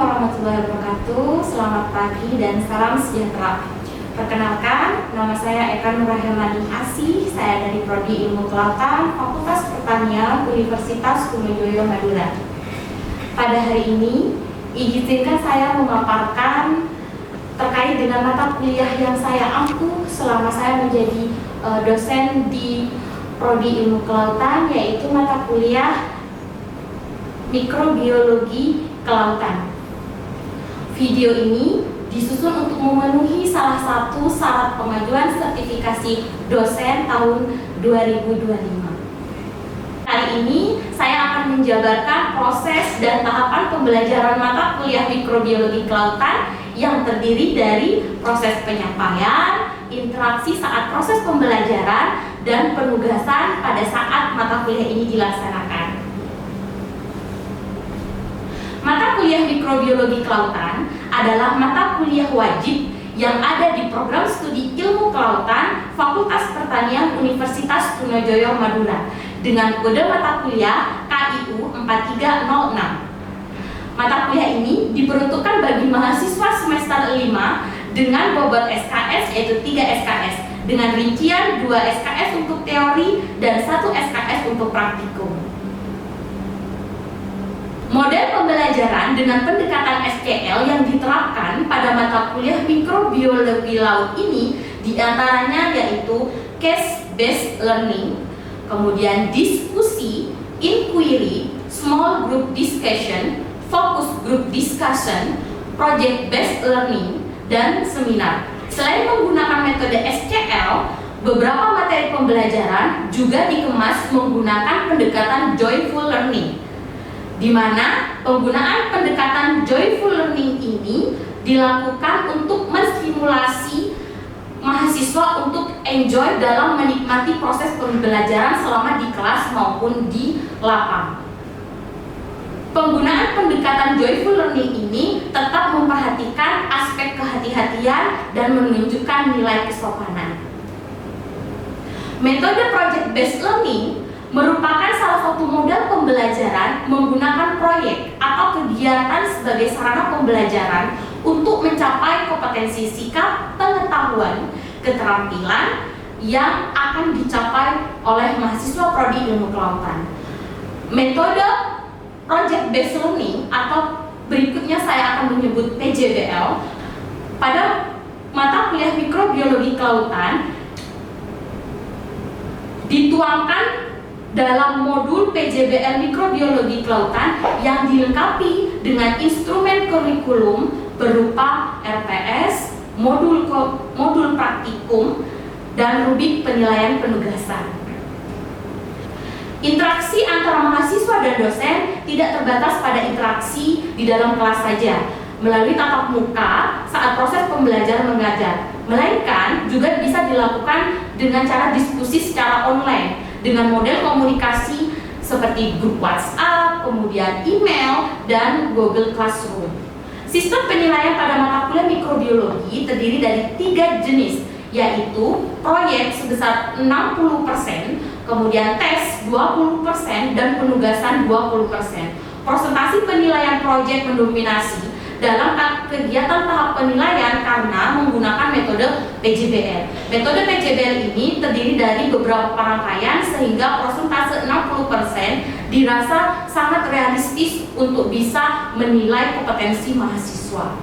warahmatullahi wabarakatuh. Selamat pagi dan salam sejahtera. Perkenalkan, nama saya Eka Nurahimani Asih. Saya dari Prodi Ilmu Kelautan, Fakultas Pertanian, Universitas Trunojoyo Madura. Pada hari ini, izinkan saya memaparkan terkait dengan mata kuliah yang saya ampuh selama saya menjadi dosen di Prodi Ilmu Kelautan, yaitu mata kuliah Mikrobiologi Kelautan. Video ini disusun untuk memenuhi salah satu syarat pengajuan sertifikasi dosen tahun 2025. Kali ini saya akan menjabarkan proses dan tahapan pembelajaran mata kuliah Mikrobiologi Kelautan yang terdiri dari proses penyampaian, interaksi saat proses pembelajaran, dan penugasan pada saat mata kuliah ini dilaksanakan. Mata kuliah Mikrobiologi Kelautan adalah mata kuliah wajib yang ada di program studi Ilmu Kelautan Fakultas Pertanian Universitas Trunojoyo Madura dengan kode mata kuliah KIU 4306. Mata kuliah ini diperuntukkan bagi mahasiswa semester 5 dengan bobot SKS yaitu 3 SKS dengan rincian 2 SKS untuk teori dan 1 SKS untuk praktikum. Model pembelajaran dengan pendekatan SKL yang diterapkan pada mata kuliah mikrobiologi laut ini diantaranya yaitu case-based learning, kemudian diskusi, inquiry, small group discussion, focus group discussion, project-based learning, dan seminar. Selain menggunakan metode SKL, beberapa materi pembelajaran juga dikemas menggunakan pendekatan joyful learning, di mana penggunaan pendekatan joyful learning ini dilakukan untuk menstimulasi mahasiswa untuk enjoy dalam menikmati proses pembelajaran selama di kelas maupun di lapang. Penggunaan pendekatan joyful learning ini tetap memperhatikan aspek kehati-hatian dan menunjukkan nilai kesopanan. Metode project-based learning merupakan salah satu model pembelajaran menggunakan proyek atau kegiatan sebagai sarana pembelajaran untuk mencapai kompetensi sikap, pengetahuan, keterampilan yang akan dicapai oleh mahasiswa Prodi Ilmu Kelautan. Metode project-based learning atau berikutnya saya akan menyebut PJBL pada mata kuliah Mikrobiologi Kelautan dituangkan dalam modul PJBL Mikrobiologi Kelautan yang dilengkapi dengan instrumen kurikulum berupa RPS, modul praktikum, dan rubrik penilaian penugasan. Interaksi antara mahasiswa dan dosen tidak terbatas pada interaksi di dalam kelas saja melalui tatap muka saat proses pembelajaran mengajar, melainkan juga bisa dilakukan dengan cara diskusi secara online dengan model komunikasi seperti grup WhatsApp, kemudian email, dan Google Classroom. Sistem penilaian pada mata kuliah mikrobiologi terdiri dari 3 jenis, yaitu proyek sebesar 60%, kemudian tes 20%, dan penugasan 20%. Persentase penilaian proyek mendominasi dalam kegiatan tahap penilaian karena menggunakan metode PJBL. Metode PJBL ini terdiri dari beberapa rangkaian sehingga persentase 60% dirasa sangat realistis untuk bisa menilai kompetensi mahasiswa.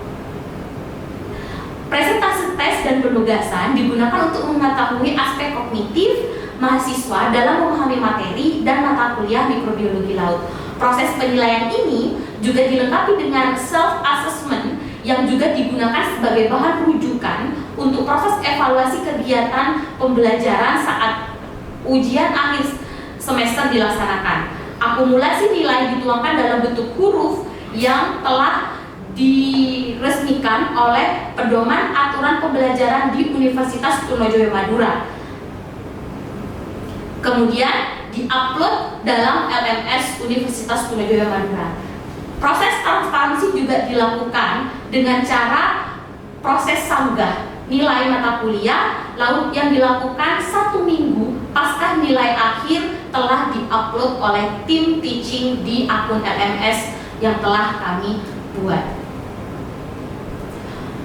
Presentase tes dan penugasan digunakan untuk mengetahui aspek kognitif mahasiswa dalam memahami materi dan mata kuliah mikrobiologi laut. Proses penilaian ini juga dilengkapi dengan self-assessment yang juga digunakan sebagai bahan rujukan untuk proses evaluasi kegiatan pembelajaran saat ujian akhir semester dilaksanakan. Akumulasi nilai dituangkan dalam bentuk huruf yang telah diresmikan oleh Pedoman Aturan Pembelajaran di Universitas Trunojoyo Madura. Kemudian diupload dalam LMS Universitas Trunojoyo Madura. Proses transparansi juga dilakukan dengan cara proses sanggah nilai mata kuliah lalu yang dilakukan 1 minggu pasca nilai akhir telah diupload oleh tim teaching di akun LMS yang telah kami buat.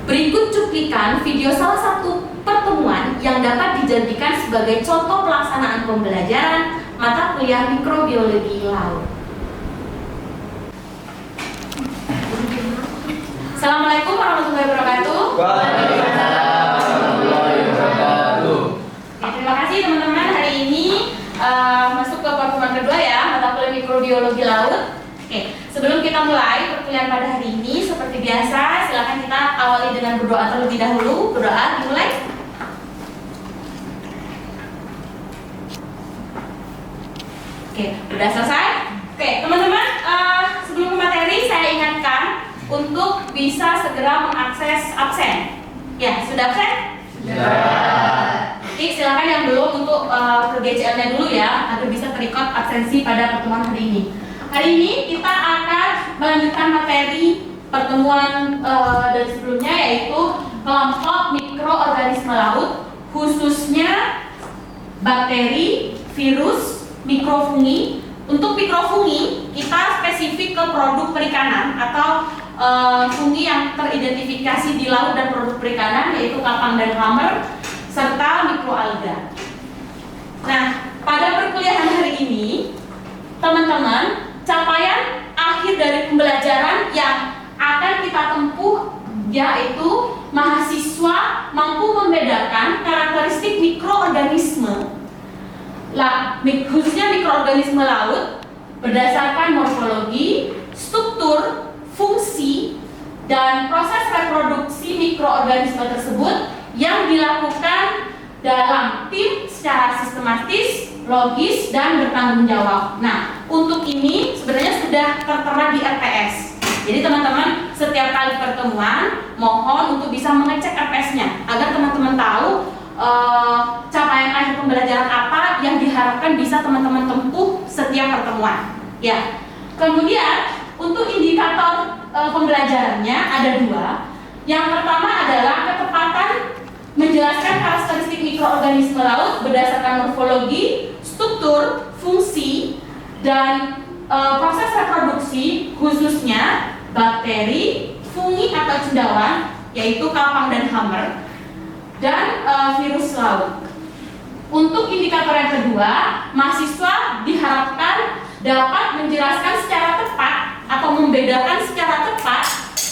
Berikut cuplikan video salah satu pertemuan yang dapat dijadikan sebagai contoh pelaksanaan pembelajaran mata kuliah mikrobiologi laut. Assalamualaikum warahmatullahi wabarakatuh. Waalaikumsalam warahmatullahi wabarakatuh. Terima kasih teman-teman, hari ini masuk ke pertemuan kedua ya, mata kuliah mikrobiologi laut. Oke, sebelum kita mulai perkuliahan pada hari ini, seperti biasa, silakan kita awali dengan berdoa terlebih dahulu. Berdoa dimulai. Oke, udah selesai. Oke, teman-teman, sebelum ke materi, saya ingatkan untuk bisa segera mengakses absen. Ya, sudah absen? Sudah. Oke, silakan yang belum untuk ke GCL-nya dulu ya, agar bisa terikot absensi pada pertemuan hari ini. Hari ini kita akan melanjutkan materi pertemuan dari sebelumnya, yaitu kelompok mikroorganisme laut, khususnya bakteri, virus, mikrofungi. Untuk mikrofungi, kita spesifik ke produk perikanan atau fungi yang teridentifikasi di laut dan produk perikanan, yaitu kapang dan hammer, serta mikroalga. Nah, pada perkuliahan hari ini, teman-teman, capaian akhir dari pembelajaran yang akan kita tempuh yaitu mahasiswa mampu membedakan karakteristik mikroorganisme, khususnya mikroorganisme laut, berdasarkan morfologi, struktur, fungsi, dan proses reproduksi mikroorganisme tersebut yang dilakukan dalam tim secara sistematis, logis, dan bertanggung jawab. Nah, untuk ini sebenarnya sudah tertera di RPS. Jadi teman-teman setiap kali pertemuan mohon untuk bisa mengecek RPS-nya agar teman-teman tahu capaian akhir pembelajaran apa yang diharapkan bisa teman-teman tempuh setiap pertemuan. Ya. Kemudian untuk indikator pembelajarannya ada dua. Yang pertama adalah ketepatan menjelaskan karakteristik mikroorganisme laut berdasarkan morfologi, struktur, fungsi, dan proses reproduksi, khususnya bakteri, fungi atau cendawan, yaitu kapang dan hammer, dan virus laut. Untuk indikator yang kedua, mahasiswa diharapkan dapat menjelaskan secara tepat atau membedakan secara tepat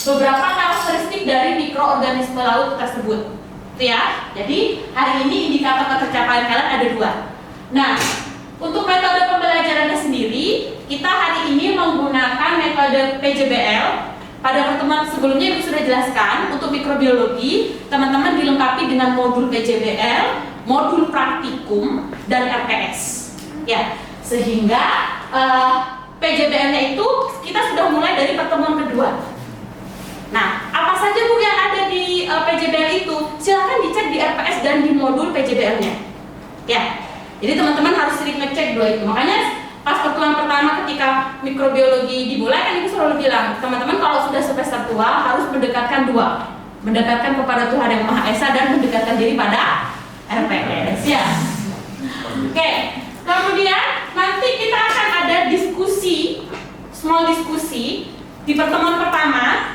beberapa karakteristik dari mikroorganisme laut tersebut. Ya, jadi hari ini indikator ketercapaian kalian ada dua. Nah, untuk metode pembelajarannya sendiri, kita hari ini menggunakan metode PJBL. Pada pertemuan sebelumnya Ibu sudah jelaskan, untuk mikrobiologi, teman-teman dilengkapi dengan modul PJBL, modul praktikum, dan RPS. Ya, sehingga PJBL-nya itu kita sudah mulai dari pertemuan kedua. Nah, apa saja Bu yang ada di PJBL itu? Silakan dicek di RPS dan di modul PJBL-nya. Ya, jadi teman-teman harus sering ngecek dua itu. Makanya pas pertemuan pertama ketika mikrobiologi dimulai kan Ibu selalu bilang, teman-teman kalau sudah semester tua harus mendekatkan dua, mendekatkan kepada Tuhan Yang Maha Esa dan mendekatkan diri pada RPS. Ya. Oke, kemudian nanti kita akan ada diskusi, small diskusi di pertemuan pertama.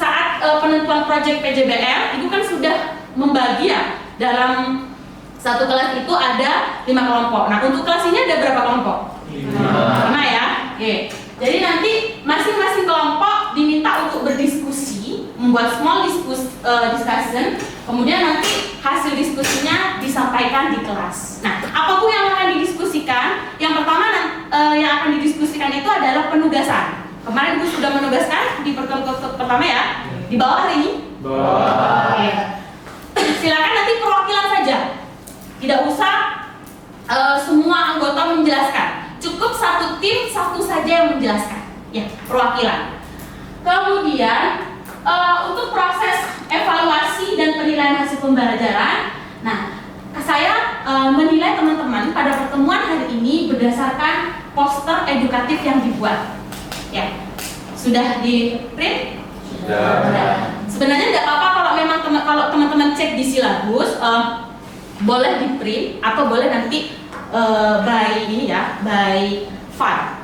Saat penentuan proyek PJBL, Ibu kan sudah membagi ya, dalam satu kelas itu ada 5 kelompok. Nah, untuk kelas ini ada berapa kelompok? 5 ya. Oke. Jadi nanti masing-masing kelompok diminta untuk berdiskusi, membuat small discussion. Kemudian nanti hasil diskusinya disampaikan di kelas. Nah, apa Bu yang akan didiskusikan? Yang pertama yang akan didiskusikan itu adalah penugasan. Kemarin Ibu sudah menugaskan di pertemuan pertama ya, di bawah hari ini. Bawah. Oke. Silakan nanti perwakilan saja, tidak usah semua anggota menjelaskan. Cukup satu tim satu saja yang menjelaskan, ya perwakilan. Kemudian untuk proses evaluasi dan penilaian hasil pembelajaran, nah saya menilai teman-teman pada pertemuan hari ini berdasarkan poster edukatif yang dibuat. Ya, sudah di print? Sudah. Sebenarnya tidak apa-apa kalau memang kalau teman-teman cek di silabus, boleh di print atau boleh nanti by ini ya, by file.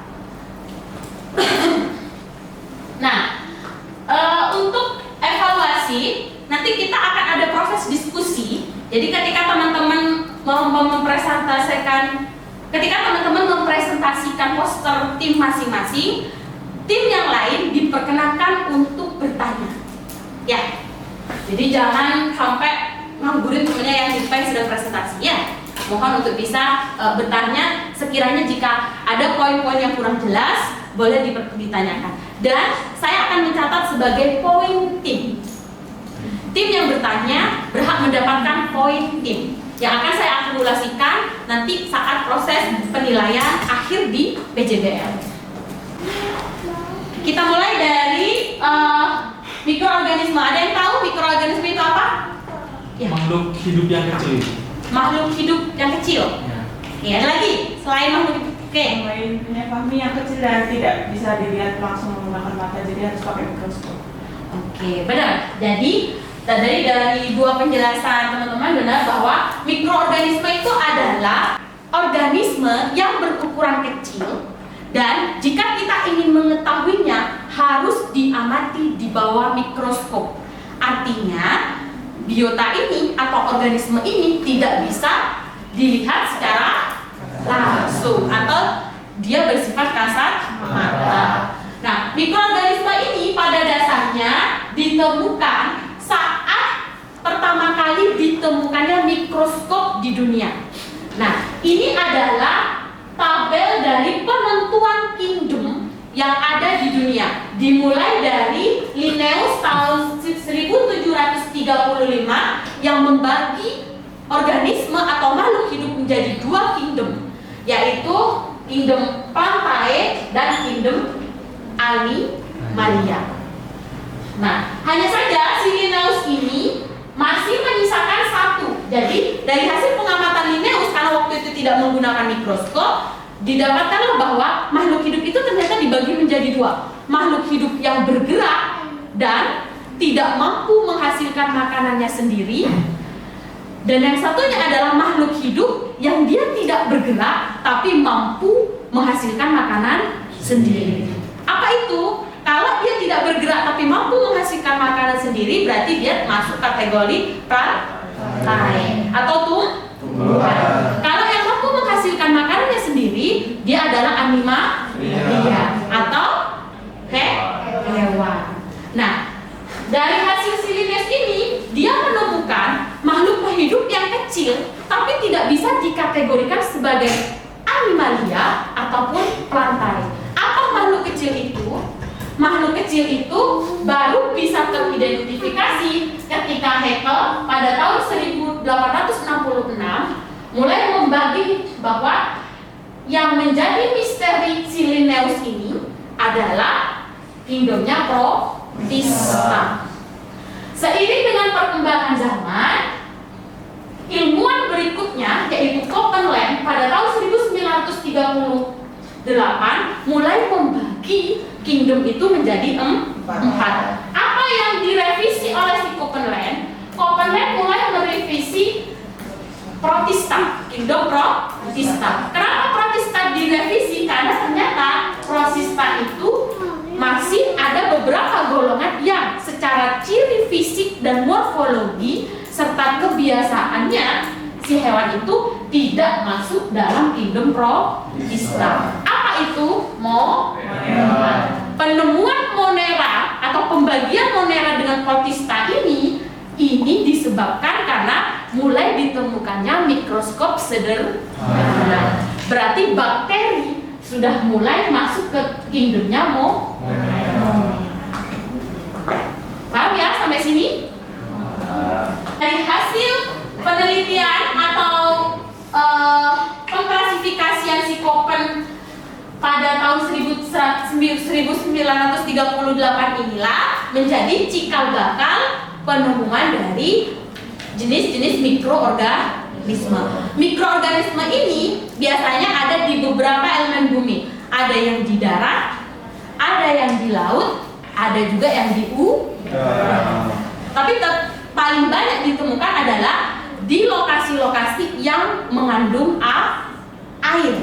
Nah, untuk evaluasi nanti kita akan ada proses diskusi. Jadi ketika teman-teman mempresentasikan poster tim masing-masing, tim yang lain diperkenankan untuk bertanya. Ya. Jadi jangan sampai nganggurin temennya yang di depan sedang presentasi. Ya. Mohon untuk bisa bertanya sekiranya jika ada poin-poin yang kurang jelas, boleh ditanyakan. Dan saya akan mencatat sebagai poin tim. Tim yang bertanya berhak mendapatkan poin tim yang akan saya akumulasikan nanti saat proses penilaian akhir di PJBL. Kita mulai dari mikroorganisme. Ada yang tahu mikroorganisme itu apa? Ya. Makhluk hidup yang kecil. Makhluk hidup yang kecil. Ya, ada lagi selain makhluk hidup. Oke. Fahmi yang kecil dan tidak bisa dilihat langsung menggunakan mata, jadi harus pakai mikroskop. Oke, benar. Jadi dari dua penjelasan teman-teman benar bahwa mikroorganisme itu adalah organisme yang berukuran kecil dan jika kita ingin mengetahuinya harus diamati di bawah mikroskop. Artinya biota ini atau organisme ini tidak bisa dilihat secara langsung atau dia bersifat kasat mata. Nah, mikroorganisme ini pada dasarnya ditemukan saat pertama kali ditemukannya mikroskop di dunia. Nah, ini adalah tabel dari penentuan kingdom yang ada di dunia. Dimulai dari Linnaeus tahun 1735 yang membagi organisme atau makhluk hidup menjadi dua kingdom, yaitu kingdom Plantae dan kingdom Animalia. Nah, hanya saja si Linnaeus ini masih menyisakan satu. Jadi dari hasil pengamatan Linnaeus karena waktu itu tidak menggunakan mikroskop, didapatkanlah bahwa makhluk hidup itu ternyata dibagi menjadi dua. Makhluk hidup yang bergerak dan tidak mampu menghasilkan makanannya sendiri, dan yang satunya adalah makhluk hidup yang dia tidak bergerak tapi mampu menghasilkan makanan sendiri. Apa itu? Kalau dia tidak bergerak tapi mampu menghasilkan makanan sendiri, berarti dia masuk kategori Plantae atau tumbuhan. Kalau yang mampu menghasilkan makanannya sendiri, dia adalah Animalia atau hewan. Nah, dari hasil Linnaeus ini, dia menemukan makhluk hidup yang kecil tapi tidak bisa dikategorikan sebagai Animalia ataupun Plantae. Apa makhluk kecil itu? Makhluk kecil itu baru bisa teridentifikasi ketika Haeckel pada tahun 1866 mulai membagi bahwa yang menjadi misteri si Linnaeus ini adalah kingdomnya Protista. Seiring dengan perkembangan zaman, ilmuwan berikutnya yaitu Copeland pada tahun 1938 mulai membagi kingdom itu menjadi 4. Apa yang direvisi oleh si Copeland? Copeland mulai merevisi Protista, kingdom Protista. Kenapa Protista direvisi? Karena ternyata Protista itu masih ada beberapa golongan yang secara ciri fisik dan morfologi serta kebiasaannya si hewan itu tidak masuk dalam kingdom Protista. Apa itu? Penemuan Monera atau pembagian Monera dengan Protista ini disebabkan karena mulai ditemukannya mikroskop sederhana. Berarti bakteri sudah mulai masuk ke kingdomnya Paham ya sampai sini? Dari hasil penelitian atau pengklasifikasian si Copen pada tahun 1938 inilah menjadi cikal bakal penemuan dari jenis-jenis mikroorganisme. Mikroorganisme ini biasanya ada di beberapa elemen bumi. Ada yang di darat, ada yang di laut, ada juga yang di udara. Tapi paling banyak ditemukan adalah di lokasi-lokasi yang mengandung air,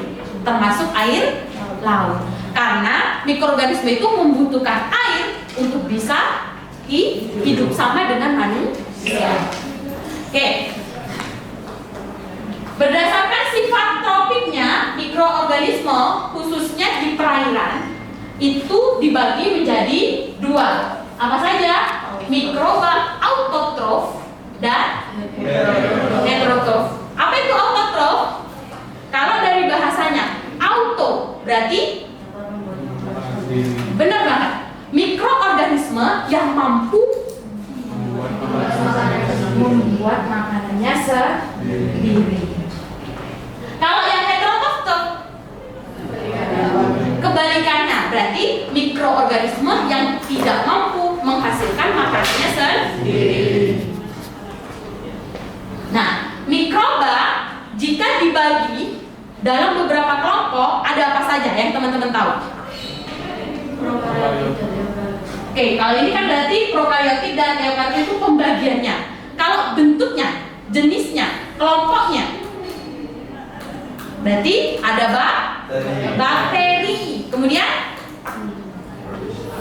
termasuk air laut. Karena mikroorganisme itu membutuhkan air untuk bisa hidup sama dengan manusia. Siap. Oke. Berdasarkan sifat tropiknya, mikroorganisme khususnya di perairan itu dibagi menjadi dua. Apa saja? Mikroba autotrof dan heterotrof. Apa itu autotrof? Kalau dari bahasanya auto berarti benar banget. Mikroorganisme yang mampu membuat makanannya sendiri. Kalau yang heterotrof kebalikannya, berarti mikroorganisme yang tidak mampu menghasilkan makanannya sendiri. Nah, mikroba jika dibagi dalam beberapa kelompok ada apa saja yang teman-teman tahu? Oke, kalau ini kan berarti prokaryotik dan eukaryotik itu pembagiannya. Kalau bentuknya, jenisnya, kelompoknya, berarti ada bakteri, kemudian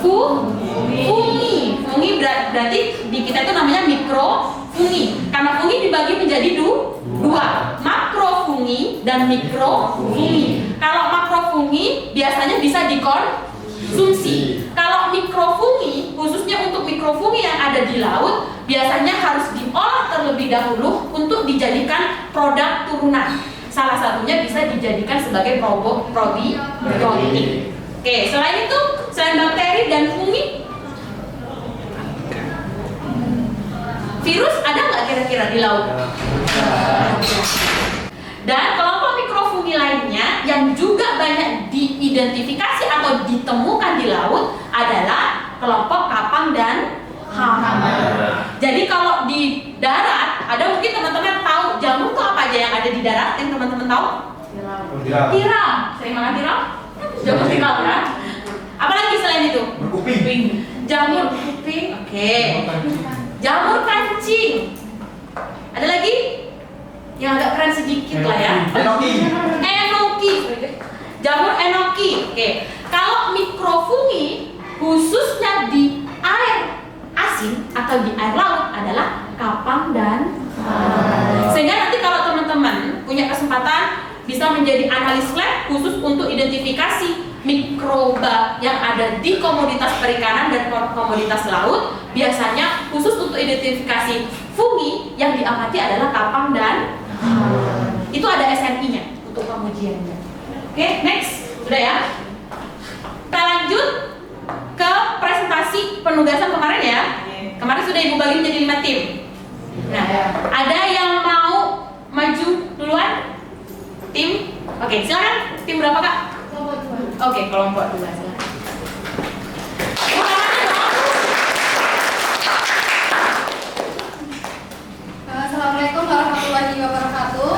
fungi. Fungi berarti di kita itu namanya mikrofungi. Karena fungi dibagi menjadi dua, makrofungi dan mikrofungi. Kalau makrofungi biasanya bisa dikonsumsi. Kalau mikrofungi, khususnya untuk mikrofungi yang ada di laut, biasanya harus diolah terlebih dahulu untuk dijadikan produk turunan. Salah satunya bisa dijadikan sebagai probiotik. Oke, selain itu, selain bakteri dan fungi, virus ada nggak kira-kira di laut? Dan kelompok mikrofungi lainnya yang juga banyak diidentifikasi atau ditemukan di laut adalah kelompok kapang dan hama. Jadi kalau di darat, ada mungkin teman-teman tahu jamur itu apa aja yang ada di darat yang teman-teman tahu? Tiram. Sering makan tiram? Jamur tiram ya. Apalagi selain itu? Berkuping. Jamur kuping. Oke. Jamur kancing. Ada lagi? Yang agak keren sedikit lah ya. Enoki. Jamur enoki. Oke. Kalau mikrofungi khususnya di air asin atau di air laut adalah kapang dan sehingga nanti kalau teman-teman punya kesempatan bisa menjadi analis lab khusus untuk identifikasi mikroba yang ada di komoditas perikanan dan komoditas laut, biasanya khusus untuk identifikasi fungi yang diamati adalah kapang dan itu ada SNI-nya untuk pengujiannya. Oke, next. Sudah ya? Kita lanjut ke presentasi penugasan kemarin ya. Kemarin sudah Ibu bagi menjadi 5 tim. Nah, ada yang mau maju duluan? Tim? Oke, silakan. Tim berapa, Kak? Oke, kelompok 2. Silakan. Assalamualaikum warahmatullahi wabarakatuh.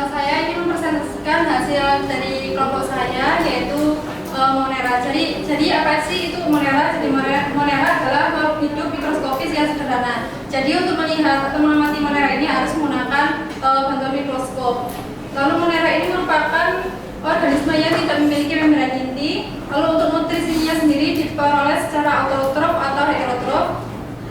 Saya ingin mempresentasikan hasil dari kelompok saya, yaitu Monera. Jadi apa sih itu Monera? Jadi Monera adalah makhluk hidup mikroskopis yang sederhana. Jadi untuk melihat atau mengamati Monera ini harus menggunakan bantuan mikroskop. Lalu Monera ini merupakan organisme yang tidak memiliki membran inti. Lalu untuk nutrisinya sendiri diperoleh secara autotrof atau heterotrof,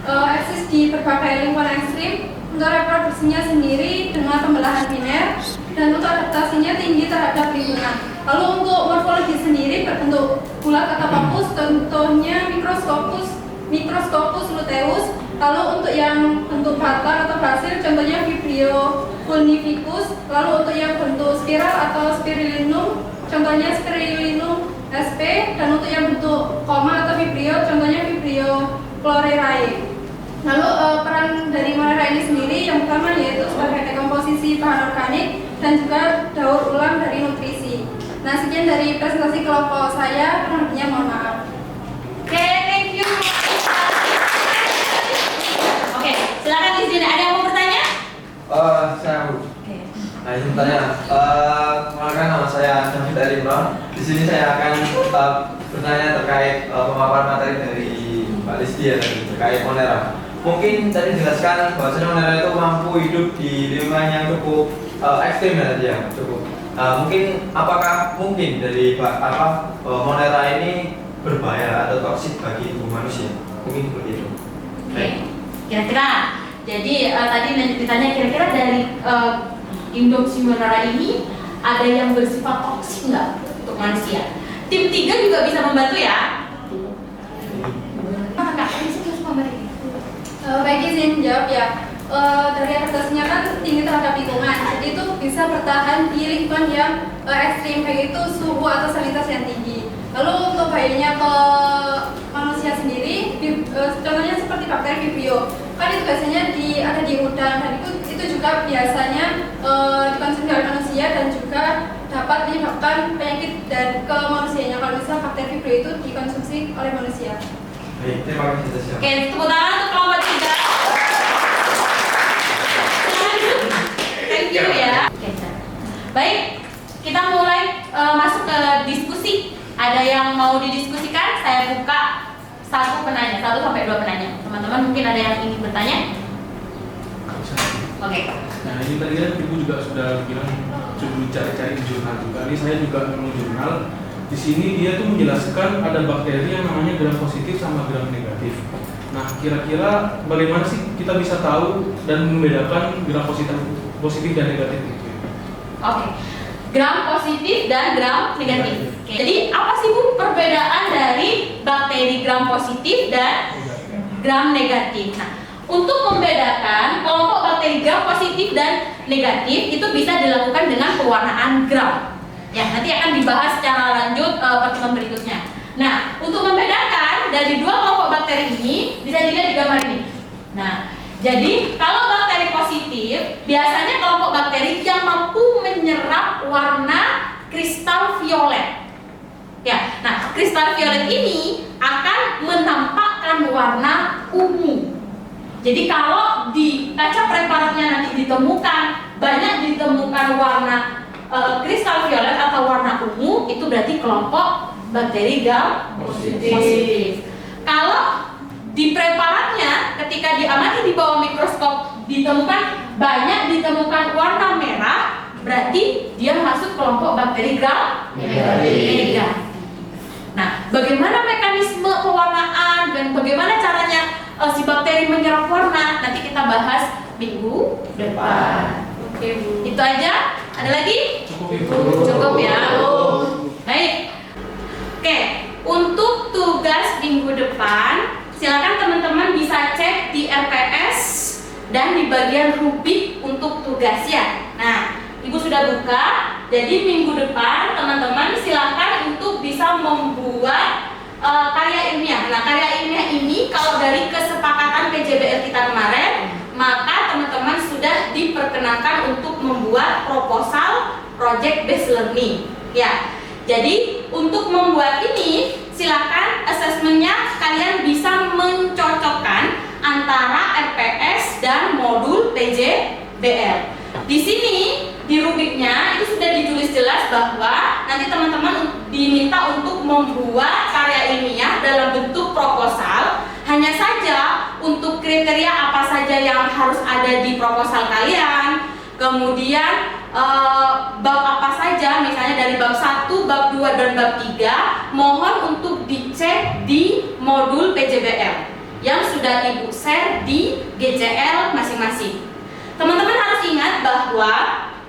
eksis di berbagai lingkungan ekstrim. Untuk reproduksinya sendiri dengan pembelahan biner, dan untuk adaptasinya tinggi terhadap lingkungan. Lalu untuk morfologi sendiri berbentuk bulat atau papus, contohnya Microscopus luteus. Lalu untuk yang bentuk batang atau basil, contohnya Vibrio fulnificus. Lalu untuk yang bentuk spiral atau Spirilinum, contohnya Spirilinum sp. Dan untuk yang bentuk koma atau Vibrio, contohnya Vibrio chlorerae. Lalu peran dari Monera ini sendiri yang pertama yaitu sebagai dekomposisi bahan organik dan juga daur ulang dari nutrisi. Nah, sekian dari presentasi kelompok saya, kurang lebihnya mohon maaf. Oke, thank you. Oke, silakan di sini ada yang mau bertanya? Saya Bu. Oke. Nah, izin bertanya. Kenalkan nama saya David Ali Imran. Di sini saya akan bertanya terkait pemaparan materi dari Mbak Listi ya, terkait Monera. Mungkin tadi dijelaskan bahwasanya Monera itu mampu hidup di lingkungan yang cukup ekstrim ya tadi ya, cukup. Mungkin apakah mungkin dari Monera ini berbahaya atau toksik bagi tubuh manusia. Mungkin seperti itu. Oke, kira-kira. Jadi tadi ditanya kira-kira dari Indoxymonera ini ada yang bersifat toksik nggak untuk manusia? Tim 3 juga bisa membantu ya. Kak, ini sih harus memberi. Baik, izin jawab ya. Dari adaptasinya kan tinggi terhadap lingkungan, jadi itu bisa bertahan di lingkungan yang ekstrim, baik itu suhu atau salinitas yang tinggi. Lalu untuk bahayanya ke manusia sendiri, contohnya seperti bakteri Vibrio, kan itu biasanya ada di udang, dan itu juga biasanya dikonsumsi oleh manusia dan juga dapat menyebabkan penyakit dan ke manusianya kalau misalnya bakteri Vibrio itu dikonsumsi oleh manusia. Baik, terima kasih atas Oke, tepuk tangan untuk kelompok 3. Thank you ya. Oke, baik, kita mulai masuk ke diskusi. Ada yang mau didiskusikan? Saya buka 1 penanya, 1 sampai 2 penanya. Teman-teman mungkin ada yang ingin bertanya? Oke. Nah ini tadi kan Ibu juga sudah bilang coba cari-cari jurnal juga. Ini saya juga nemu jurnal. Di sini dia tuh menjelaskan ada bakteri yang namanya gram positif sama gram negatif. Nah kira-kira bagaimana sih kita bisa tahu dan membedakan gram positif dan negatif itu? Oke. Gram positif dan gram negatif. Oke. Jadi apa sih Bu perbedaan dari bakteri gram positif dan gram negatif? Nah, untuk membedakan kelompok bakteri gram positif dan negatif itu bisa dilakukan dengan pewarnaan gram. Ya, nanti akan dibahas secara lanjut pertemuan berikutnya. Nah, untuk membedakan dari 2 kelompok bakteri ini bisa dilihat di gambar ini. Nah, jadi kalau bakteri positif biasanya kelompok bakteri yang mampu menyerap warna kristal violet. Ya, nah kristal violet ini akan menampakkan warna ungu. Jadi kalau di kaca preparatnya nanti banyak ditemukan warna kristal violet atau warna ungu, itu berarti kelompok bakteri gram positif. Kalau di preparatnya ketika diamati di bawah mikroskop banyak ditemukan warna merah, berarti dia masuk kelompok bakteri gram negatif. Nah, bagaimana mekanisme pewarnaan dan bagaimana caranya si bakteri menyerap warna nanti kita bahas minggu depan. Oke Bu. Itu aja. Ada lagi? Cukup ya. Baik. Oke, untuk tugas minggu depan silakan teman-teman bisa cek di RPS dan di bagian rubik untuk tugas ya. Nah, Ibu sudah buka. Jadi minggu depan teman-teman silakan untuk bisa membuat karya ilmiah. Nah, karya ilmiah ini kalau dari kesepakatan PJBL kita kemarin, maka teman-teman sudah diperkenankan untuk membuat proposal project based learning. Ya. Jadi untuk membuat ini silakan asesmennya kalian bisa mencocokkan antara RPS dan modul PJBL. Di sini di rubiknya itu sudah ditulis jelas bahwa nanti teman-teman diminta untuk membuat karya ilmiah dalam bentuk proposal. Hanya saja untuk kriteria apa saja yang harus ada di proposal kalian, kemudian bab apa saja, misalnya dari bab 1, bab 2, dan bab 3, mohon untuk dicek di modul PJBL yang sudah Ibu share di GCL masing-masing. Teman-teman harus ingat bahwa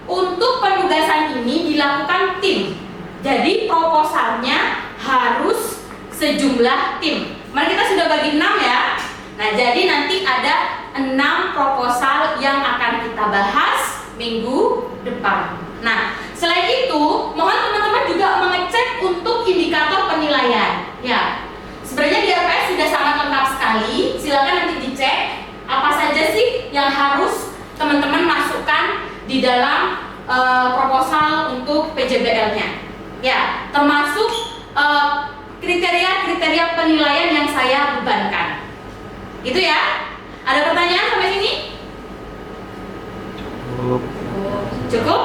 untuk penugasan ini dilakukan tim. Jadi proposalnya harus sejumlah tim. Mari kita sudah bagi 6 ya. Nah, jadi nanti ada 6 proposal yang akan kita bahas minggu depan. Nah, selain itu, mohon teman-teman juga mengecek untuk indikator penilaian. Ya, sebenarnya di RPS sudah sangat lengkap sekali. Silakan nanti dicek apa saja sih yang harus teman-teman masukkan di dalam proposal untuk PJBL-nya. Ya, termasuk kriteria-kriteria penilaian yang saya bebankan. Gitu ya. Ada pertanyaan sampai sini? Cukup?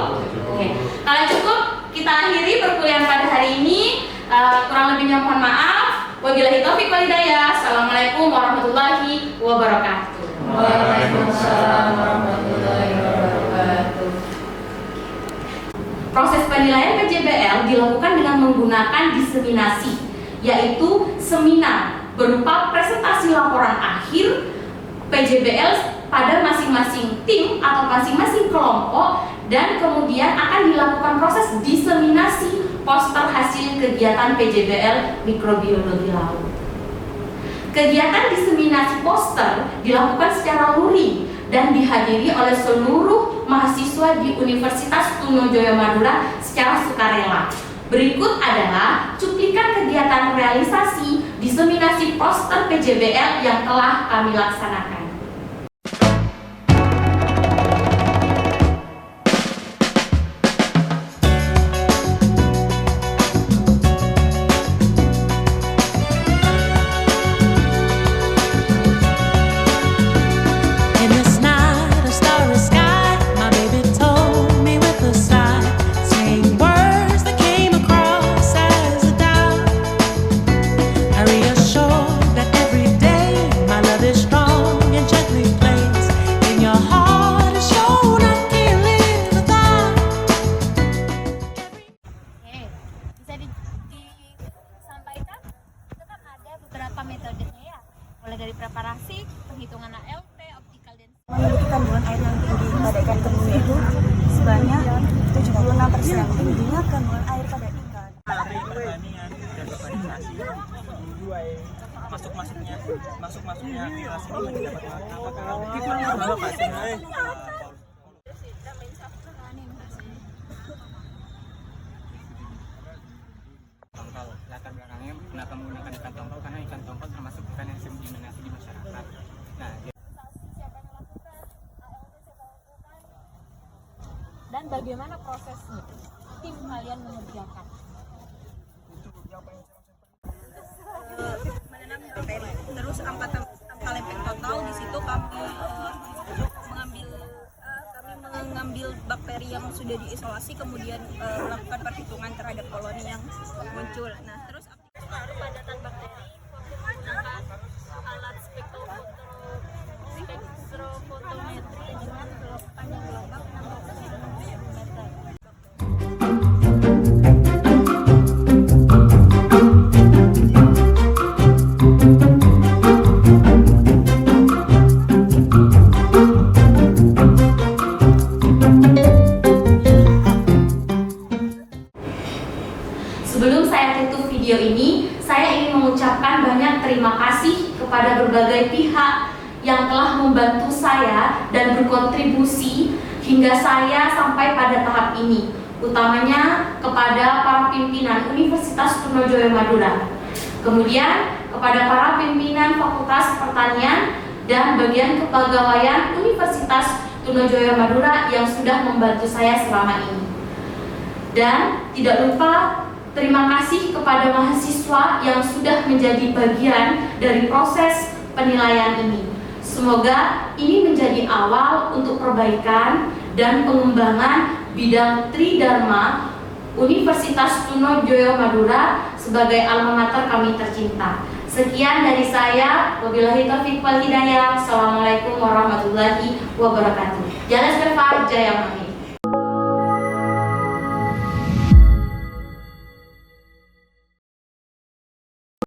Oke. Kalau cukup, kita akhiri perkuliahan pada hari ini. Kurang lebihnya mohon maaf. Wabillahi taufiq wal hidayah. Assalamualaikum warahmatullahi wabarakatuh. Waalaikumsalam warahmatullahi wabarakatuh. Proses penilaian PJBL dilakukan dengan menggunakan diseminasi. yaitu seminar berupa presentasi laporan akhir PJBL pada masing-masing tim atau masing-masing kelompok, dan kemudian akan dilakukan proses diseminasi poster hasil kegiatan PJBL mikrobiologi laut. Kegiatan diseminasi poster dilakukan secara luring dan dihadiri oleh seluruh mahasiswa di Universitas Trunojoyo Madura secara sukarela. Berikut adalah cuplikan kegiatan realisasi diseminasi poster PJBL yang telah kami laksanakan. Metodenya ya, mulai dari preparasi, penghitungan ALT, optical dan memiliki kandungan air yang tinggi pada ikan kembung itu sebanyak 76%, tingginya kandungan air pada ikan. Masuk-masuknya kelas ini mendapat tongkol. Latar belakangnya kenapa menggunakan ikan tongkol, karena ikan tongkol termasuk ikan yang sering diminati di masyarakat. Nah, dan bagaimana prosesnya tim kalian mengerjakan? Menanam bakteri. Terus angka lempeng total di situ kami mengambil bakteri yang sudah diisolasi, kemudian melakukan perhitungan terhadap koloni yang muncul. Nah, terus Padatan bakteri, menggunakan alat spektrofotometri dengan panjang gelombang 600 meter. Sebelum saya tutup video ini, saya ingin mengucapkan banyak terima kasih kepada berbagai pihak yang telah membantu saya dan berkontribusi hingga saya sampai pada tahap ini, utamanya kepada para pimpinan Universitas Trunojoyo Madura, kemudian kepada para pimpinan Fakultas Pertanian dan bagian kepegawaian Universitas Trunojoyo Madura yang sudah membantu saya selama ini. Dan tidak lupa terima kasih kepada mahasiswa yang sudah menjadi bagian dari proses penilaian ini. Semoga ini menjadi awal untuk perbaikan dan pengembangan bidang Tridharma Universitas Trunojoyo Madura sebagai alma mater kami tercinta. Sekian dari saya. Wabillahi taufiq wal hidayah. Assalamualaikum warahmatullahi wabarakatuh. Jalan Serva Jaya Mami.